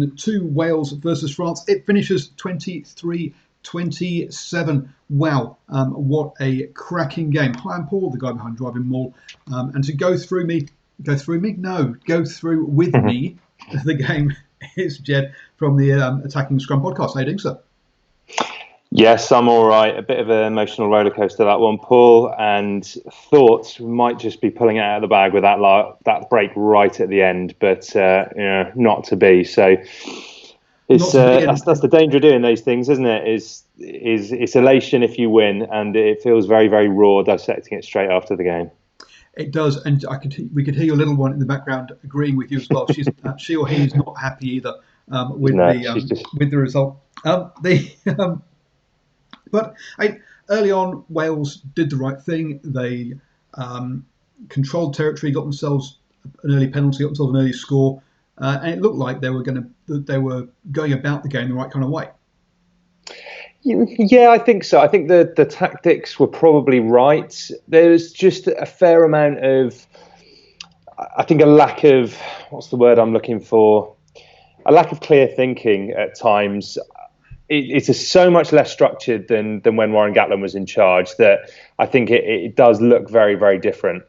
to Wales versus France. It finishes 23-27. Wow, what a cracking game. Hi, I'm Paul, the guy behind DrivingMaul, and to go through with me the game is Jed from the Attacking Scrum podcast. How you doing, sir? Yes, I'm all right. A bit of an emotional roller coaster, that one, Paul, and thought we might just be pulling it out of the bag with that break right at the end, but not to be. So it's that's the danger of doing these things, isn't it? Is it's elation if you win, and it feels very, very raw dissecting it straight after the game. It does, and we could hear your little one in the background agreeing with you as well. She or he is not happy either with the result. But early on, Wales did the right thing. They controlled territory, got themselves an early penalty, got themselves an early score, and it looked like they were going about the game the right kind of way. Yeah, I think so. I think the tactics were probably right. There's just a fair amount of, I think, a lack of, what's the word I'm looking for? A lack of clear thinking at times. It's so much less structured than when Warren Gatland was in charge that I think it does look very, very different.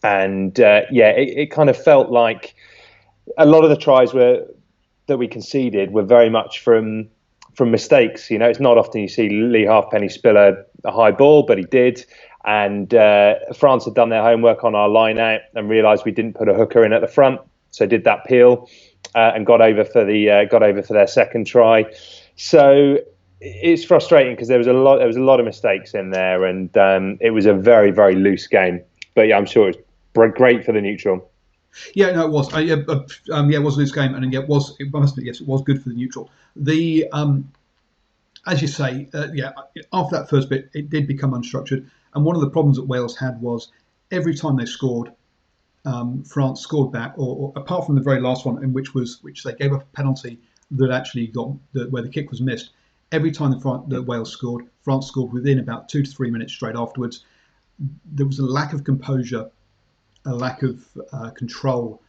And it kind of felt like a lot of the tries that we conceded were very much from mistakes. You know, it's not often you see Lee Halfpenny spill a high ball, but he did. And France had done their homework on our line out and realised we didn't put a hooker in at the front, so did that peel and got over for their second try. So it's frustrating because there was a lot of mistakes in there, and it was a very, very loose game. But yeah, I'm sure it was great for the neutral. Yeah, no, it was. It was a loose game, and it was good for the neutral. The as you say, after that first bit, it did become unstructured, and one of the problems that Wales had was every time they scored, France scored back, or apart from the very last one, which they gave up a penalty that actually where the kick was missed. Every time that Wales scored, France scored within about 2 to 3 minutes straight afterwards. There was a lack of composure, a lack of control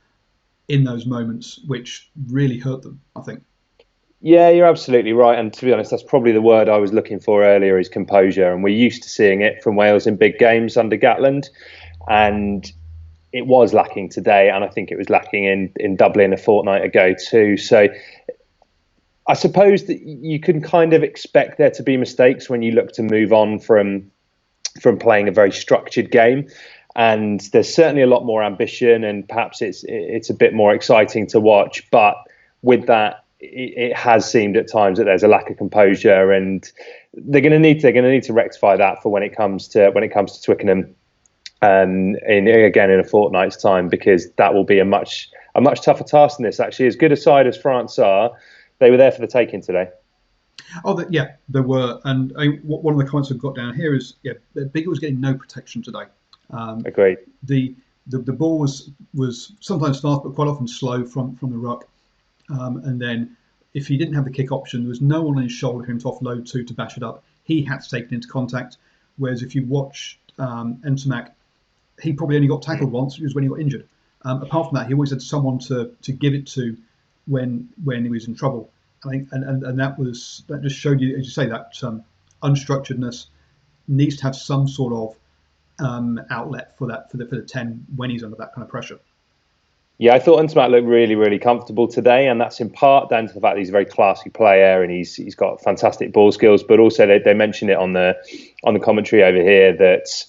in those moments, which really hurt them, I think. Yeah, you're absolutely right. And to be honest, that's probably the word I was looking for earlier, is composure. And we're used to seeing it from Wales in big games under Gatland. And it was lacking today. And I think it was lacking in Dublin a fortnight ago too. So I suppose that you can kind of expect there to be mistakes when you look to move on from playing a very structured game. And there's certainly a lot more ambition, and perhaps it's a bit more exciting to watch. But with that, it has seemed at times that there's a lack of composure, and they're going to need to rectify that for when it comes to Twickenham, in a fortnight's time, because that will be a much tougher task than this. Actually, as good a side as France are, they were there for the taking today. Oh, yeah, there were. And one of the comments I've got down here is, Biggar was getting no protection today. Agreed. The ball was sometimes fast, but quite often slow from the ruck. And then if he didn't have the kick option, there was no one on his shoulder for him to offload to bash it up. He had to take it into contact. Whereas if you watch Ntamack, he probably only got tackled once, which was when he got injured. Apart from that, he always had someone to give it to when he was in trouble. I think, and that just showed you, as you say, that unstructuredness needs to have some sort of outlet for the 10 when he's under that kind of pressure. Yeah, I thought Ntamack looked really, really comfortable today, and that's in part down to the fact that he's a very classy player and he's got fantastic ball skills. But also they mentioned it on the commentary over here that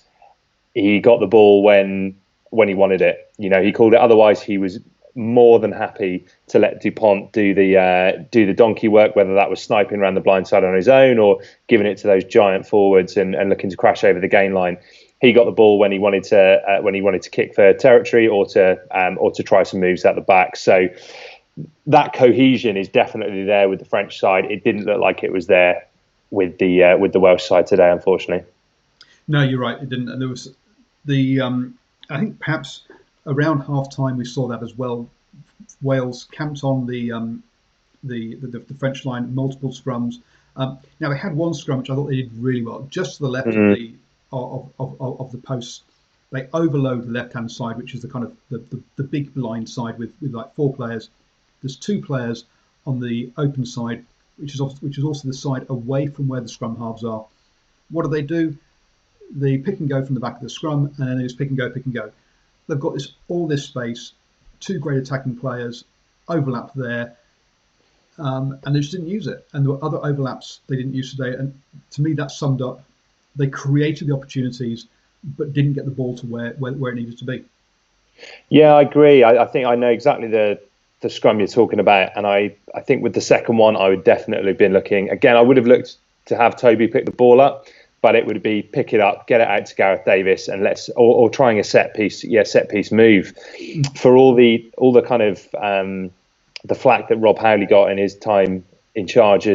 he got the ball when he wanted it. You know, he called it. Otherwise, he was more than happy to let Dupont do the donkey work, whether that was sniping around the blind side on his own or giving it to those giant forwards and looking to crash over the gain line. He got the ball when he wanted to kick for territory or to try some moves at the back. So that cohesion is definitely there with the French side. It didn't look like it was there with the Welsh side today, unfortunately. No, you're right. It didn't. And there was I think perhaps around half time we saw that as well. Wales camped on the French line, multiple scrums. Now they had one scrum which I thought they did really well, just to the left of the post. They overload the left-hand side, which is the kind of the big blind side with like 4 players. There's 2 players on the open side, which is also the side away from where the scrum halves are. What do? They pick and go from the back of the scrum, and then they just pick and go, pick and go. They've got all this space, two great attacking players, overlap there, and they just didn't use it. And there were other overlaps they didn't use today. And to me, that summed up. They created the opportunities, but didn't get the ball to where it needed to be. Yeah, I agree. I think I know exactly the scrum you're talking about, and I think with the second one, I would definitely have been looking again. I would have looked to have Toby pick the ball up, but it would be pick it up, get it out to Gareth Davis, and or trying a set piece move for all the kind of the flack that Rob Howley got in his time in charge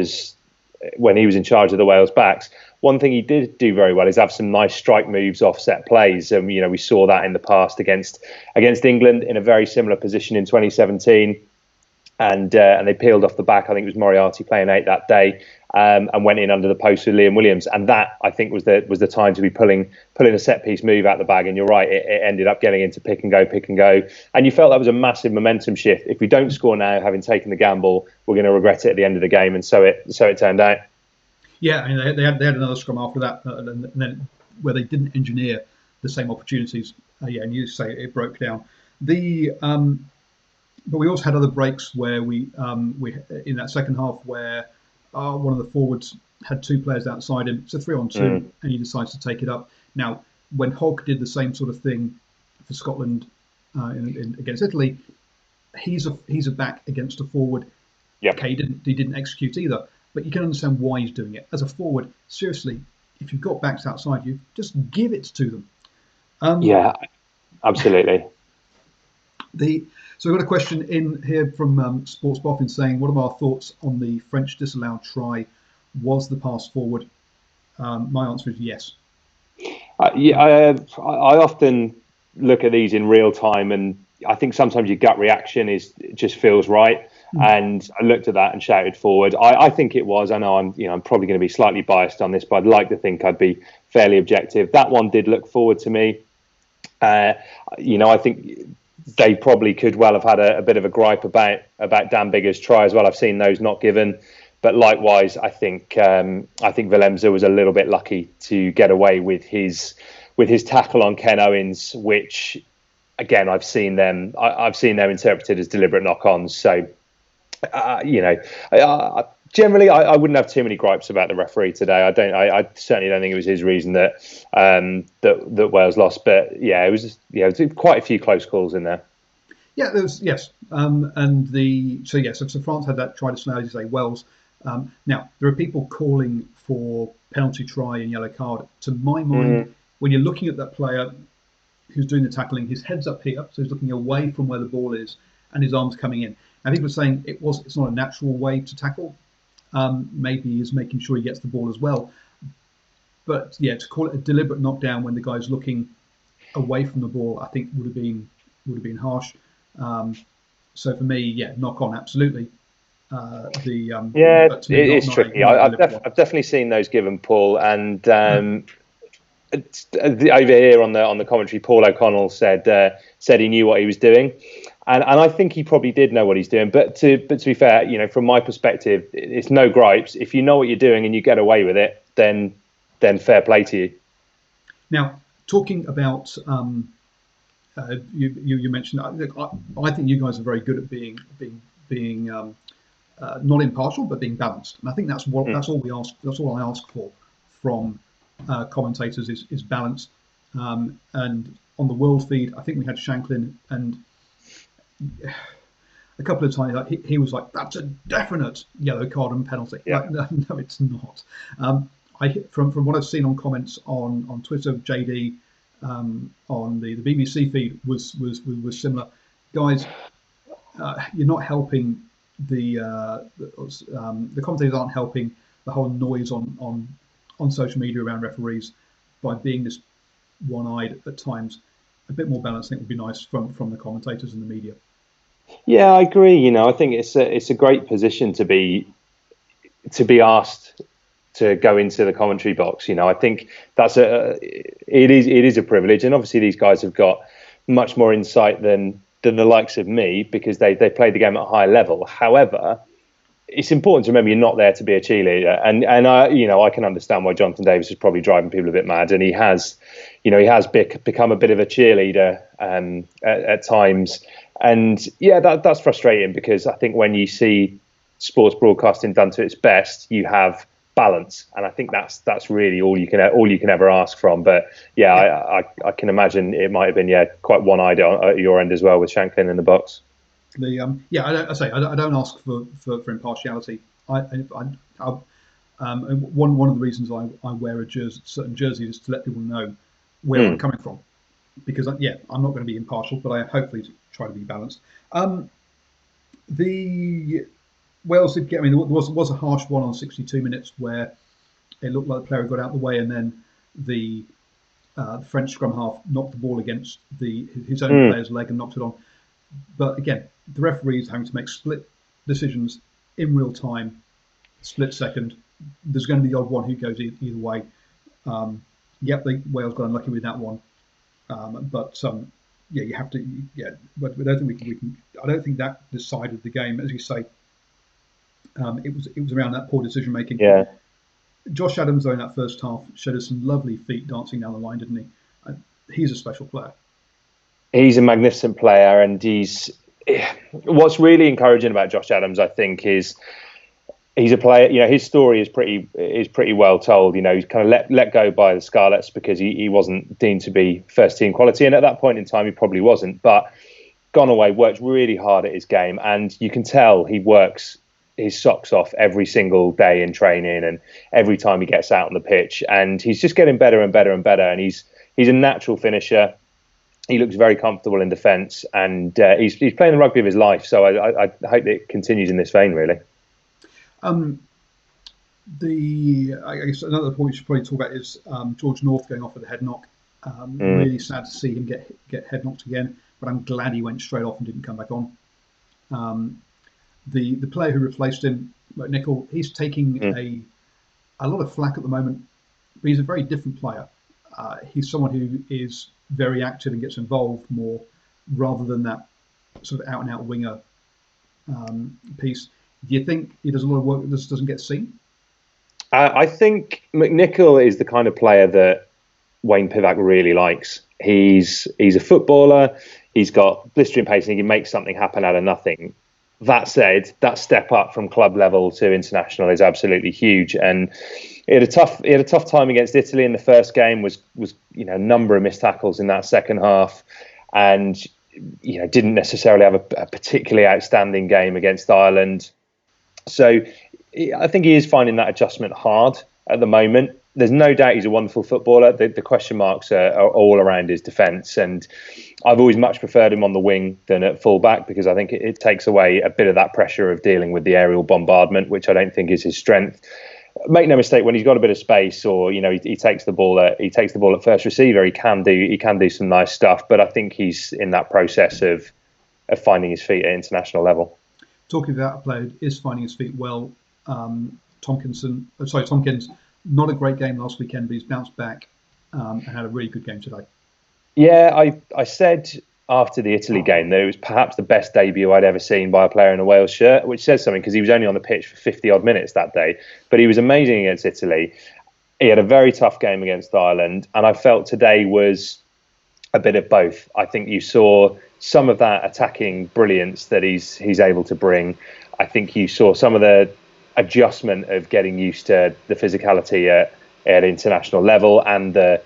when he was in charge of the Wales backs. One thing he did do very well is have some nice strike moves off set plays. We saw that in the past against England in a very similar position in 2017, and they peeled off the back. I think it was Moriarty playing 8 that day, and went in under the post with Liam Williams. And that, I think, was the time to be pulling a set piece move out the bag. And you're right, it ended up getting into pick and go. And you felt that was a massive momentum shift. If we don't score now, having taken the gamble, we're going to regret it at the end of the game. And so it turned out. Yeah, I mean, they had another scrum after that, and then where they didn't engineer the same opportunities. And you say it broke down. But we also had other breaks where we in that second half where one of the forwards had two players outside him. It's a 3-on-2, and he decides to take it up. Now, when Hogg did the same sort of thing for Scotland against Italy, he's a back against a forward. Yep. Okay, he didn't execute either, but you can understand why he's doing it. As a forward, seriously, if you've got backs outside you, just give it to them. Yeah, absolutely. So we've got a question in here from Sports Boffin saying, what are our thoughts on the French disallowed try? Was the pass forward? My answer is yes. I often look at these in real time, and I think sometimes your gut reaction just feels right. And I looked at that and shouted forward. I think it was. I know I'm probably going to be slightly biased on this, but I'd like to think I'd be fairly objective. That one did look forward to me. I think they probably could well have had a bit of a gripe about Dan Biggar's try as well. I've seen those not given, but likewise, I think Willemse was a little bit lucky to get away with his tackle on Ken Owens, which again I've seen them interpreted as deliberate knock-ons. So generally, I wouldn't have too many gripes about the referee today. I certainly don't think it was his reason that Wales lost. But yeah, it was quite a few close calls in there. Yeah, there was, yes. So France had that try to slow, as you say, Wales. Now there are people calling for penalty try and yellow card. To my mind, when you're looking at that player who's doing the tackling, his head's up here, so he's looking away from where the ball is, and his arm's coming in. Now people are saying it's not a natural way to tackle. Maybe he's making sure he gets the ball as well. But yeah, to call it a deliberate knockdown when the guy's looking away from the ball, I think would have been harsh. So for me, yeah, knock on, absolutely. It's tricky. I've definitely seen those given, Paul, and over here on the commentary, Paul O'Connell said he knew what he was doing. And I think he probably did know what he's doing. But to be fair, from my perspective, it's no gripes. If you know what you're doing and you get away with it, then fair play to you. Now, talking about you mentioned, I think you guys are very good at being not impartial, but being balanced. And I think that's all we ask. That's all I ask for from commentators is balance. And on the world feed, I think we had Shanklin and a couple of times he was like, that's a definite yellow card and penalty. Yeah. Like, no, it's not. From what I've seen on comments on Twitter, JD on the BBC feed was similar. Guys, you're not helping the commentators aren't helping the whole noise on social media around referees by being this one-eyed at times. A bit more balance, I think, would be nice from the commentators and the media. Yeah, I agree. I think it's a great position to be asked to go into the commentary box. I think it is a privilege, and obviously these guys have got much more insight than the likes of me because they play the game at a high level. However, it's important to remember you're not there to be a cheerleader, and I can understand why Jonathan Davis is probably driving people a bit mad, and he has become a bit of a cheerleader at times, and that's frustrating, because I think when you see sports broadcasting done to its best, you have balance, and I think that's really all you can ever ask from. But I can imagine it might have been quite one-eyed at your end as well, with Shanklin in the box. I don't ask for impartiality. One of the reasons I wear certain jerseys is to let people know where I'm coming from, because I'm not going to be impartial, but I hopefully try to be balanced. The Wales did get. I mean, there was a harsh one on 62 minutes where it looked like the player got out of the way, and then the French scrum half knocked the ball against his own player's leg and knocked it on. But again, the referee is having to make split decisions in real time, split second. There's going to be the odd one who goes either way. Wales got unlucky with that one, you have to. But I don't think we can. I don't think that decided the game, as you say. It was around that poor decision making. Yeah. Josh Adams, though, in that first half, showed us some lovely feet dancing down the line, didn't he? He's a special player. He's a magnificent player, and what's really encouraging about Josh Adams, I think, is he's a player. His story is pretty well told. He's kind of let go by the Scarlets because he wasn't deemed to be first team quality, and at that point in time, he probably wasn't. But gone away, worked really hard at his game, and you can tell he works his socks off every single day in training and every time he gets out on the pitch, and he's just getting better and better and better, and he's a natural finisher. He looks very comfortable in defence, and he's playing the rugby of his life, so I hope that it continues in this vein, really. I guess another point we should probably talk about is George North going off with a head knock. Really sad to see him get head knocked again, but I'm glad he went straight off and didn't come back on. The player who replaced him, Nicol, he's taking a lot of flack at the moment, but he's a very different player. He's someone who is very active and gets involved more, rather than that sort of out-and-out winger piece. Do you think he does a lot of work that just doesn't get seen? I think McNichol is the kind of player that Wayne Pivac really likes. He's a footballer. He's got blistering pace, and he can make something happen out of nothing. That said, that step up from club level to international is absolutely huge, and he had a tough time against Italy in the first game. Was a number of missed tackles in that second half, and didn't necessarily have a particularly outstanding game against Ireland. So I think he is finding that adjustment hard at the moment. There's no doubt he's a wonderful footballer. The question marks are all around his defence, and I've always much preferred him on the wing than at fullback, because I think it takes away a bit of that pressure of dealing with the aerial bombardment, which I don't think is his strength. Make no mistake, when he's got a bit of space, or he takes the ball at first receiver, he can do some nice stuff. But I think he's in that process of finding his feet at international level. Talking about a player who is finding his feet well, Tompkins. Not a great game last weekend, but he's bounced back and had a really good game today. Yeah, I said after the Italy game that it was perhaps the best debut I'd ever seen by a player in a Wales shirt, which says something, because he was only on the pitch for 50 odd minutes that day, but he was amazing against Italy. He had a very tough game against Ireland, and I felt today was a bit of both. I think you saw some of that attacking brilliance that he's able to bring. I think you saw some of the adjustment of getting used to the physicality at international level and the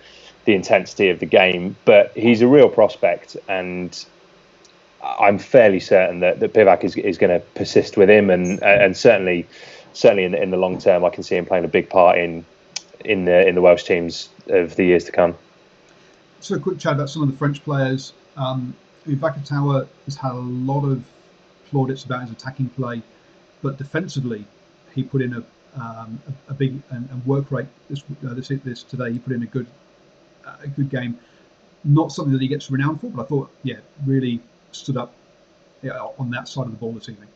intensity of the game. But he's a real prospect, and I'm fairly certain that Pivac is going to persist with him, and certainly in the long term, I can see him playing a big part in the Welsh teams of the years to come. So a quick chat about some of the French players. Vakatawa has had a lot of plaudits about his attacking play, but defensively, he put in a big and work rate this today. He put in a good game. Not something that he gets renowned for, but I thought, really stood up on that side of the ball this evening.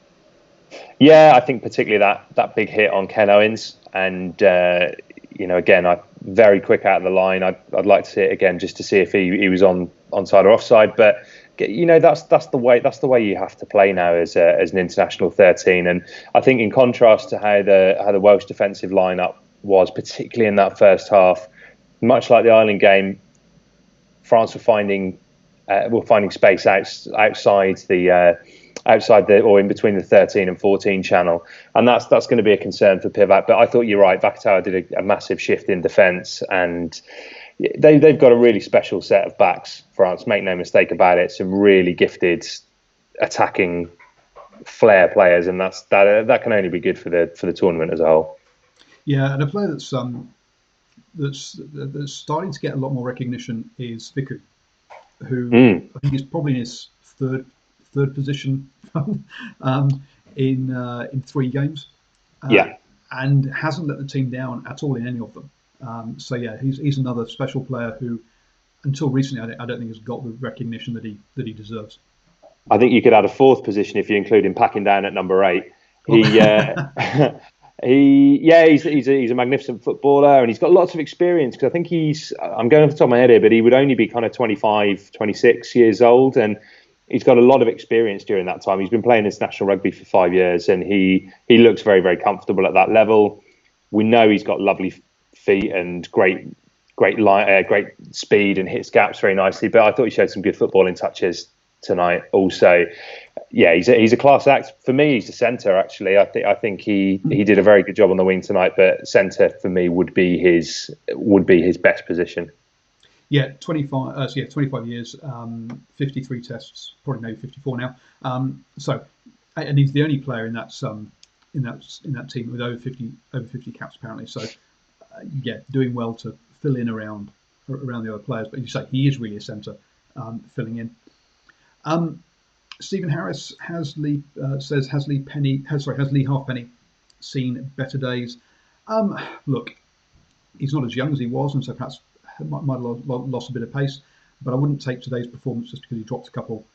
Yeah, I think particularly that big hit on Ken Owens, and again, I'm very quick out of the line. I'd like to see it again just to see if he was onside or offside, but that's the way you have to play now as an international 13. And I think in contrast to how the Welsh defensive lineup was, particularly in that first half, much like the Ireland game, France were finding space outside the or in between the 13 and 14 channel, and that's going to be a concern for Pivac. But I thought you're right. Vakatawa did a massive shift in defence, and they've got a really special set of backs. France, make no mistake about it, some really gifted attacking flair players, and that can only be good for the tournament as a whole. Yeah, and a player that's starting to get a lot more recognition is Viku, who I think is probably in his third position in 3 games. And hasn't let the team down at all in any of them. So yeah, he's another special player who, until recently, I don't think has got the recognition that he deserves. I think you could add a 4th position if you include him packing down at number 8. He's a magnificent footballer, and he's got lots of experience, because I think I'm going off the top of my head here, but he would only be kind of 25, 26 years old, and he's got a lot of experience during that time. He's been playing international rugby for 5 years, and he looks very, very comfortable at that level. We know he's got lovely feet and great speed and hits gaps very nicely, but I thought he showed some good footballing touches tonight also. Yeah, he's a class act. For me, he's a centre, actually. I think he did a very good job on the wing tonight, but centre for me would be his best position. Yeah, 25 years, 53 tests, probably maybe 54 now. And he's the only player in that team with over 50 caps apparently. So doing well to fill in around the other players. But you say he is really a centre, filling in. Stephen Harris says, has Lee Halfpenny seen better days? Look, he's not as young as he was, and so perhaps might have lost a bit of pace. But I wouldn't take today's performance just because he dropped a couple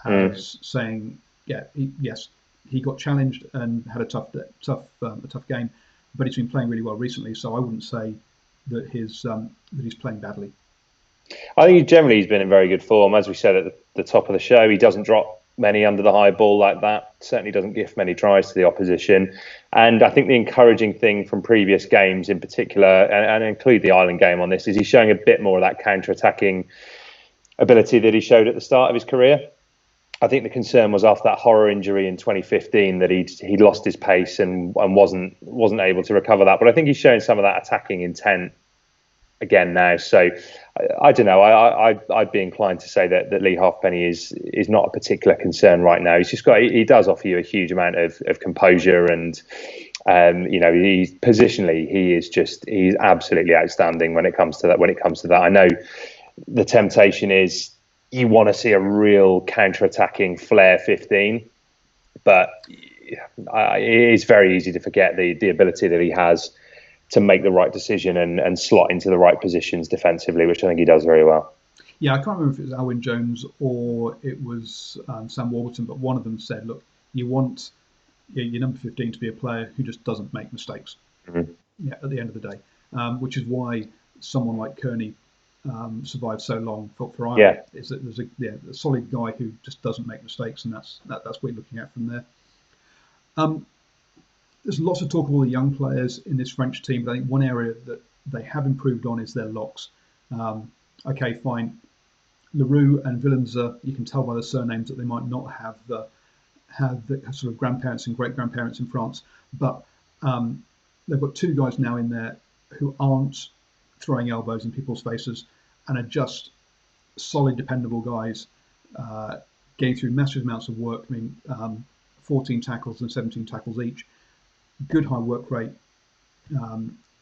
as saying, he got challenged and had a tough game, but he's been playing really well recently. So I wouldn't say that he's playing badly. I think he's been in very good form. As we said at the top of the show, he doesn't drop many under the high ball like that. Certainly doesn't gift many tries to the opposition. And I think the encouraging thing from previous games in particular, and include the Ireland game on this, is he's showing a bit more of that counter-attacking ability that he showed at the start of his career. I think the concern was after that horror injury in 2015 that he'd lost his pace and wasn't able to recover that. But I think he's showing some of that attacking intent again now. So I don't know. I'd be inclined to say that Lee Halfpenny is not a particular concern right now. He does offer you a huge amount of composure, and he's positionally he's absolutely outstanding when it comes to that. I know the temptation is you want to see a real counter-attacking flair 15, but it is very easy to forget the ability that he has to make the right decision and slot into the right positions defensively, which I think he does very well. Yeah, I can't remember if it was Alwyn Jones or it was Sam Warburton, but one of them said, look, you want your number 15 to be a player who just doesn't make mistakes at the end of the day, which is why someone like Kearney survived so long for Ireland. Is that there's a solid guy who just doesn't make mistakes, and that's what we're looking at from there. There's lots of talk of all the young players in this French team, but I think one area that they have improved on is their locks. Okay, fine. Leroux and Villenza, you can tell by the surnames that they might not have the sort of grandparents and great-grandparents in France, but they've got 2 guys now in there who aren't throwing elbows in people's faces and are just solid, dependable guys getting through massive amounts of work. I mean, 14 tackles and 17 tackles each. Good high work rate,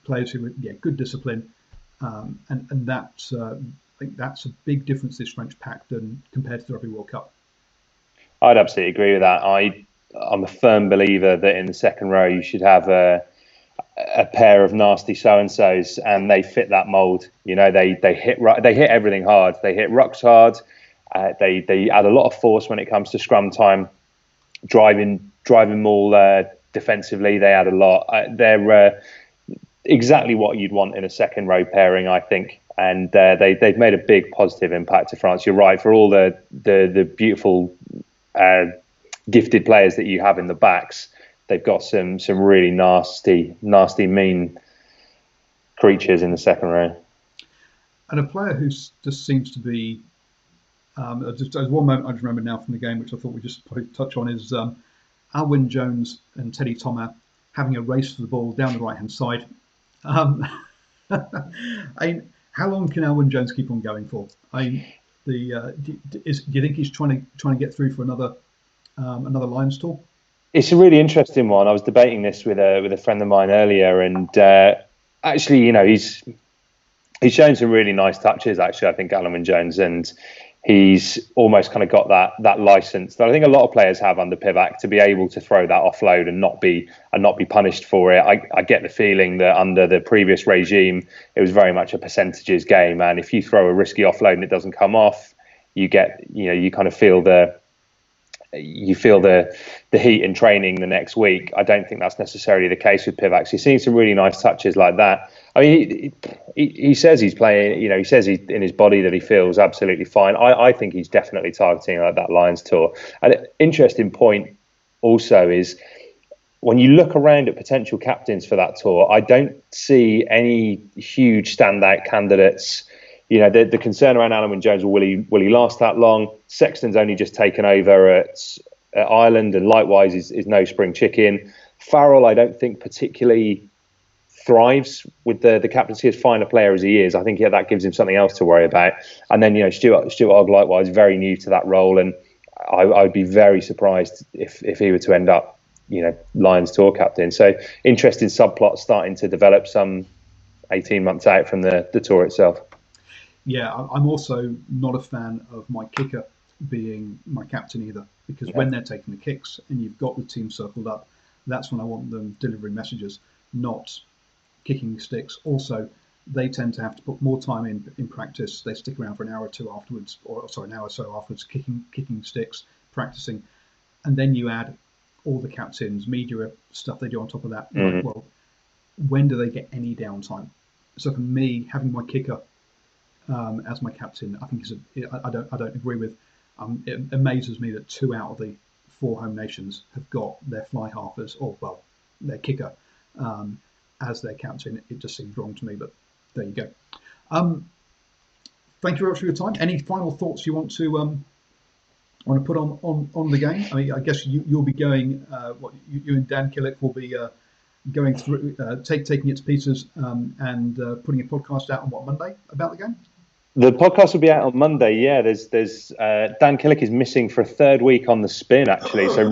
players who good discipline, and that's I think that's a big difference this French pack than compared to the Rugby World Cup. I'd absolutely agree with that. I'm a firm believer that in the second row you should have a pair of nasty so-and-sos, and they fit that mould. You know, they hit everything hard. They hit rucks hard. They add a lot of force when it comes to scrum time, DrivingMaul defensively. They add a lot. They're exactly what you'd want in a second row pairing, I think. and they've made a big positive impact to France. You're right, for all the beautiful gifted players that you have in the backs, they've got some really nasty mean creatures in the second row. And a player who just seems to be, there's one moment I just remember now from the game, which I thought we just probably touch on, is Alwyn Jones and Teddy Thomas having a race for the ball down the right-hand side. How long can Alwyn Jones keep on going for? Do you think he's trying to get through for another Lions tour? It's a really interesting one. I was debating this with a friend of mine earlier, and actually, he's shown some really nice touches. Actually, I think Alwyn Jones, and he's almost kind of got that license that I think a lot of players have under Pivac to be able to throw that offload and not be punished for it. I get the feeling that under the previous regime, it was very much a percentages game, and if you throw a risky offload and it doesn't come off, you kind of feel the heat in training the next week. I don't think that's necessarily the case with Pivac. So you're seeing some really nice touches like that. I mean, he says he's playing, he says he's in his body that he feels absolutely fine. I think he's definitely targeting like that Lions tour. And an interesting point also is when you look around at potential captains for that tour, I don't see any huge standout candidates. The concern around Alwyn Jones, will he last that long? Sexton's only just taken over at Ireland, and likewise is no spring chicken. Farrell, I don't think particularly thrives with the captaincy, as fine a player as he is. I think that gives him something else to worry about. And then Stuart Hogg, likewise, very new to that role, and I would be very surprised if he were to end up Lions tour captain. So interesting subplots starting to develop some 18 months out from the tour itself. Yeah, I'm also not a fan of my kicker being my captain either, because when they're taking the kicks and you've got the team circled up, that's when I want them delivering messages, not kicking sticks. Also, they tend to have to put more time in practice. They stick around for an hour or two afterwards, an hour or so afterwards, kicking sticks, practicing, and then you add all the captains, media stuff they do on top of that. Like, well, when do they get any downtime? So for me, having my kicker as my captain, I think I don't agree with. It amazes me that 2 out of the 4 home nations have got their fly halfers, their kicker, as their captain. It just seems wrong to me, but there you go. Thank you very much for your time. Any final thoughts you want to put on the game? I mean, I guess you'll be going. You and Dan Killick will be going through, taking it to pieces, and putting a podcast out on Monday about the game. The podcast will be out on Monday. Yeah, there's Dan Killick is missing for a 3rd week on the spin, actually. So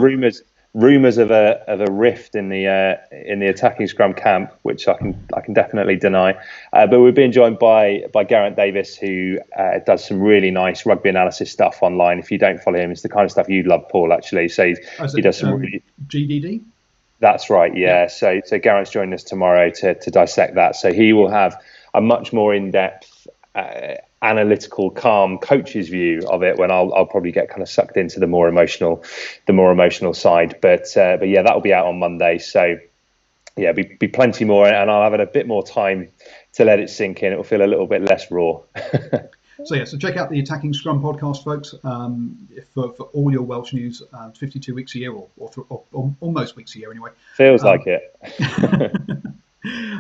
rumours of a rift in the attacking scrum camp, which I can definitely deny. But we're being joined by Geraint Davis, who does some really nice rugby analysis stuff online. If you don't follow him, it's the kind of stuff you'd love, Paul. Actually, so he does some really GDD. That's right. Yeah. So Geraint's joining us tomorrow to dissect that. So he will have a much more in-depth, analytical, calm coach's view of it, when I'll probably get kind of sucked into the more emotional side. But yeah, that'll be out on Monday. So yeah, be plenty more, and I'll have a bit more time to let it sink in. It'll feel a little bit less raw. So check out the Attacking Scrum podcast, folks. For all your Welsh news, 52 weeks a year, or almost weeks a year anyway. Feels like it.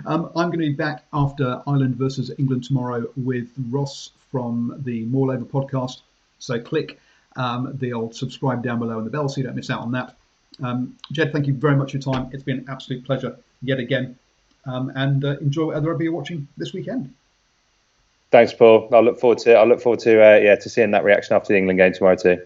I'm going to be back after Ireland versus England tomorrow with Ross from the Maul Over podcast. So click the old subscribe down below and the bell so you don't miss out on that. Jed, thank you very much for your time. It's been an absolute pleasure yet again. And enjoy whatever rugby you're watching this weekend. Thanks, Paul. I look forward to seeing that reaction after the England game tomorrow too.